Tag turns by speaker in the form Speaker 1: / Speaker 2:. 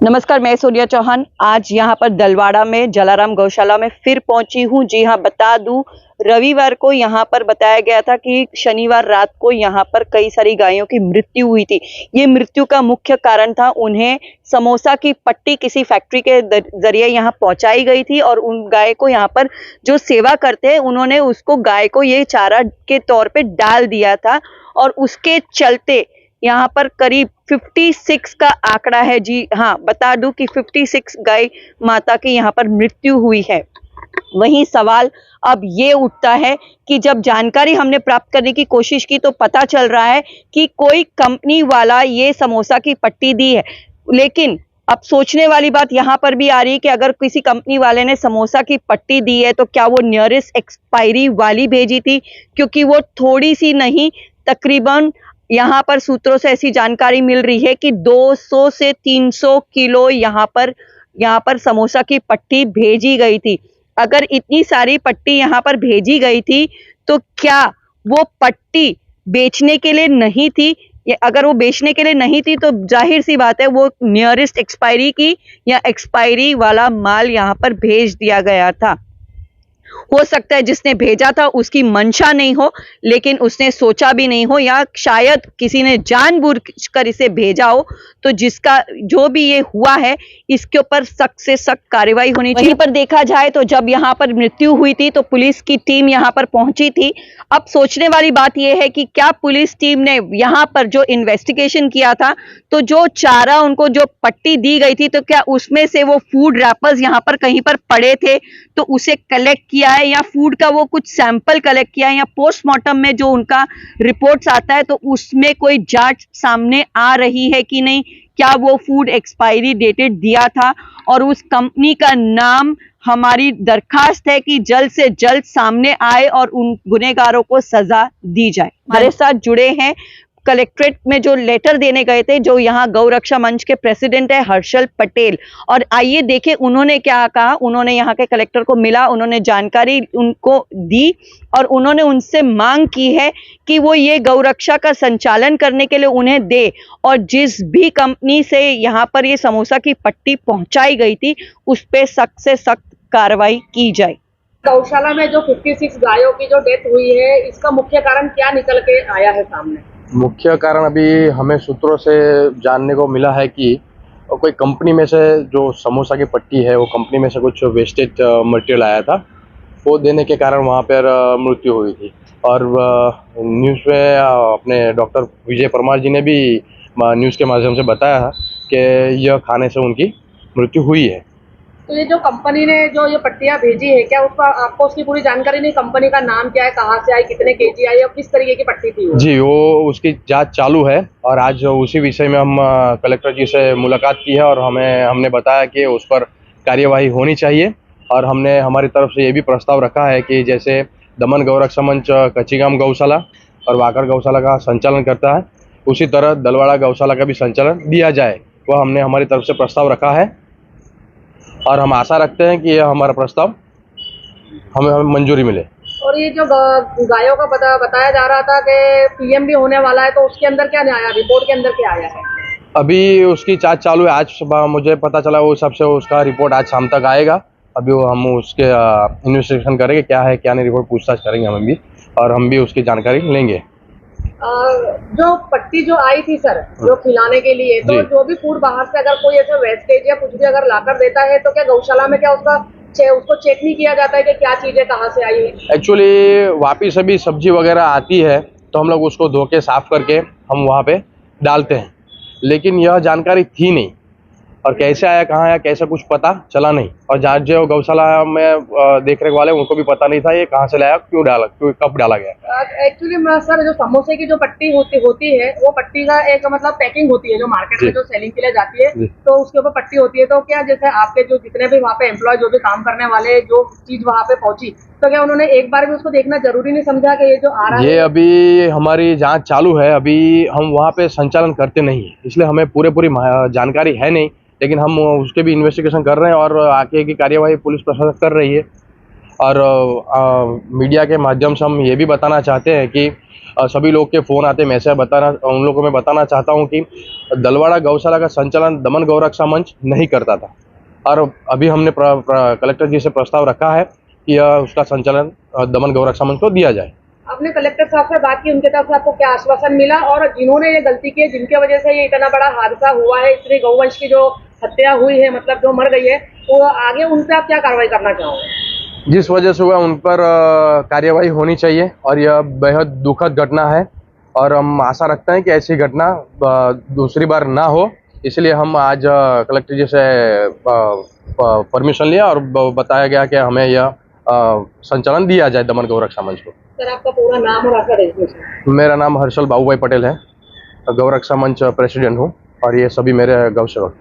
Speaker 1: नमस्कार, मैं सोनिया चौहान। आज यहाँ पर दलवाड़ा में जलाराम गौशाला में फिर पहुंची हूँ। जी हाँ, बता दूं, रविवार को यहाँ पर बताया गया था कि शनिवार रात को यहाँ पर कई सारी गायों की मृत्यु हुई थी। ये मृत्यु का मुख्य कारण था उन्हें समोसा की पट्टी किसी फैक्ट्री के जरिए यहाँ पहुंचाई गई थी और उन गाय को यहाँ पर जो सेवा करते हैं उन्होंने उसको गाय को ये चारा के तौर पे डाल दिया था और उसके चलते यहाँ पर करीब 56 का आंकड़ा है। जी हाँ, बता दूं कि 56 गाय माता की यहाँ पर मृत्यु हुई है। वहीं सवाल अब ये उठता है कि जब जानकारी हमने प्राप्त करने की कोशिश की तो पता चल रहा है कि कोई कंपनी वाला ये समोसा की पट्टी दी है, लेकिन अब सोचने वाली बात यहाँ पर भी आ रही है कि अगर किसी कंपनी वाले ने समोसा की पट्टी दी है तो क्या वो नियरेस्ट एक्सपायरी वाली भेजी थी, क्योंकि वो थोड़ी सी नहीं, तकरीबन यहाँ पर सूत्रों से ऐसी जानकारी मिल रही है कि 200 से 300 किलो यहाँ पर समोसा की पट्टी भेजी गई थी। अगर इतनी सारी पट्टी यहाँ पर भेजी गई थी तो क्या वो पट्टी बेचने के लिए नहीं थी? अगर वो बेचने के लिए नहीं थी तो जाहिर सी बात है वो नियरेस्ट एक्सपायरी की या एक्सपायरी वाला माल यहाँ पर भेज दिया गया था। हो सकता है जिसने भेजा था उसकी मंशा नहीं हो, लेकिन उसने सोचा भी नहीं हो, या शायद किसी ने जानबूझकर इसे भेजा हो। तो जिसका जो भी ये हुआ है इसके ऊपर सख्त से सख्त कार्रवाई होनी चाहिए। वहीं पर देखा जाए तो जब यहाँ पर मृत्यु हुई थी तो पुलिस की टीम यहाँ पर पहुंची थी। अब सोचने वाली बात यह है कि क्या पुलिस टीम ने यहाँ पर जो इन्वेस्टिगेशन किया था तो जो चारा उनको जो पट्टी दी गई थी तो क्या उसमें से वो फूड रैपर्स यहाँ पर कहीं पर पड़े थे तो उसे कलेक्ट किया है, या फूड का वो कुछ सैंपल कलेक्ट किया है, या पोस्टमार्टम में जो उनका रिपोर्ट्स आता है तो उसमें कोई जांच सामने आ रही है कि नहीं, क्या वो फूड एक्सपायरी डेटेड दिया था। और उस कंपनी का नाम, हमारी दरखास्त है कि जल्द से जल्द सामने आए और उन गुनहगारों को सजा दी जाए। हमारे साथ जुड़े हैं कलेक्ट्रेट में जो लेटर देने गए थे, जो यहाँ गौ रक्षा मंच के प्रेसिडेंट है हर्षल पटेल, और आइए देखें उन्होंने क्या कहा। उन्होंने यहाँ के कलेक्टर को मिला, उन्होंने जानकारी उनको दी और उन्होंने उनसे मांग की है कि वो ये गौ रक्षा का संचालन करने के लिए उन्हें दे, और जिस भी कंपनी से यहाँ पर ये समोसा की पट्टी पहुंचाई गई थी उस पर सख्त से सख्त कार्रवाई की जाए।
Speaker 2: गौशाला में जो 56 गायों की जो डेथ हुई है, इसका मुख्य कारण क्या निकल के आया है सामने?
Speaker 3: मुख्य कारण अभी हमें सूत्रों से जानने को मिला है कि कोई कंपनी में से जो समोसा की पट्टी है वो कंपनी में से कुछ वेस्टेज मटेरियल आया था, वो देने के कारण वहाँ पर मृत्यु हुई थी। और न्यूज़ में अपने डॉक्टर विजय परमार जी ने भी न्यूज़ के माध्यम से बताया कि यह खाने से उनकी मृत्यु हुई है।
Speaker 2: तो ये जो कंपनी ने जो ये पट्टियां भेजी है, क्या उसका आपको उसकी पूरी जानकारी नहीं? कंपनी का नाम क्या है, कहाँ से आई, कितने केजी आई और किस तरीके की पट्टी थी वो?
Speaker 3: जी, वो उसकी जांच चालू है और आज उसी विषय में हम कलेक्टर जी से मुलाकात की है और हमने बताया कि उस पर कार्यवाही होनी चाहिए। और हमने हमारी तरफ से ये भी प्रस्ताव रखा है कि जैसे दमन गौ रक्षा मंच कच्चीगाम गौशाला और वाकड़ गौशाला का संचालन करता है, उसी तरह दलवाड़ा गौशाला का भी संचालन दिया जाए। वह हमने हमारी तरफ से प्रस्ताव रखा है और हम आशा रखते हैं कि यह हमारा प्रस्ताव हमें मंजूरी मिले।
Speaker 2: और ये जो गायों का बताया जा रहा था कि पीएम भी होने वाला है, तो उसके अंदर क्या आया, रिपोर्ट के अंदर क्या आया है?
Speaker 3: अभी उसकी जांच चालू है। आज सुबह मुझे पता चला वो सबसे उसका रिपोर्ट आज शाम तक आएगा। अभी वो हम उसके इन्वेस्टिगेशन करेंगे, क्या है क्या नहीं, रिपोर्ट पूछताछ करेंगे हम भी, और हम भी उसकी जानकारी लेंगे।
Speaker 2: जो पट्टी जो आई थी सर, जो खिलाने के लिए, तो जो भी फूड बाहर से अगर कोई ऐसा वेस्टेज या कुछ भी अगर लाकर देता है तो क्या गौशाला में क्या उसको चेक नहीं किया जाता है कि क्या चीजें कहाँ से आई है?
Speaker 3: एक्चुअली वापिस अभी सब्जी वगैरह आती है तो हम लोग उसको धो के साफ करके हम वहाँ पे डालते हैं, लेकिन यह जानकारी थी नहीं और कैसे आया, कहाँ आया, कैसे कुछ पता चला नहीं। और जहाँ जो गौशाला में देख रेख वाले उनको भी पता नहीं था ये कहाँ से लाया, क्यों डाला, क्यों कब डाला गया।
Speaker 2: एक्चुअली सर, जो समोसे की जो पट्टी होती है वो पट्टी का एक मतलब पैकिंग होती है जो मार्केट में जो सेलिंग के लिए जाती है, तो उसके ऊपर पट्टी होती है। तो क्या जैसे आपके जो जितने भी वहाँ पे एम्प्लॉय जो भी काम करने वाले, जो चीज वहाँ पे पहुंची, तो क्या उन्होंने एक बार भी उसको देखना जरूरी नहीं समझा कि ये जो आ रहा है?
Speaker 3: ये अभी हमारी जाँच चालू है, अभी हम वहाँ पे संचालन करते नहीं है, इसलिए हमें पूरी जानकारी है नहीं, लेकिन हम उसके भी इन्वेस्टिगेशन कर रहे हैं और आगे की कार्यवाही पुलिस प्रशासन कर रही है। और मीडिया के माध्यम से हम ये भी बताना चाहते हैं कि सभी लोग के फ़ोन आते, मैसेज उन लोगों को मैं बताना चाहता हूँ कि दलवाड़ा गौशाला का संचालन दमन गौरक्षा मंच नहीं करता था, और अभी हमने कलेक्टर जी से प्रस्ताव रखा है कि उसका संचालन दमन गौरक्षा मंच को दिया जाए।
Speaker 2: आपने कलेक्टर साहब से बात की, उनके तरफ से आपको क्या आश्वासन मिला, और जिन्होंने ये गलती की है, जिनके वजह से ये इतना बड़ा हादसा हुआ है, इतनी गौवंश की जो हत्या हुई है, मतलब जो मर गई है, वो आगे उन पे आप क्या कार्रवाई करना चाहोगे?
Speaker 3: जिस वजह से हुआ उन पर कार्यवाही होनी चाहिए, और यह बेहद दुखद घटना है, और हम आशा रखते हैं कि ऐसी घटना दूसरी बार ना हो। इसलिए हम आज कलेक्टर जी से परमिशन लिया और बताया गया कि हमें यह संचालन दिया जाए दमन गौरक्षा मंच को।
Speaker 2: सर, आपका पूरा नाम और आपका डेजिग्नेशन?
Speaker 3: मेरा नाम हर्षल बाबूभाई पटेल है, गौरक्षा मंच प्रेसिडेंट हूँ, और ये सभी मेरे गौ सेवक।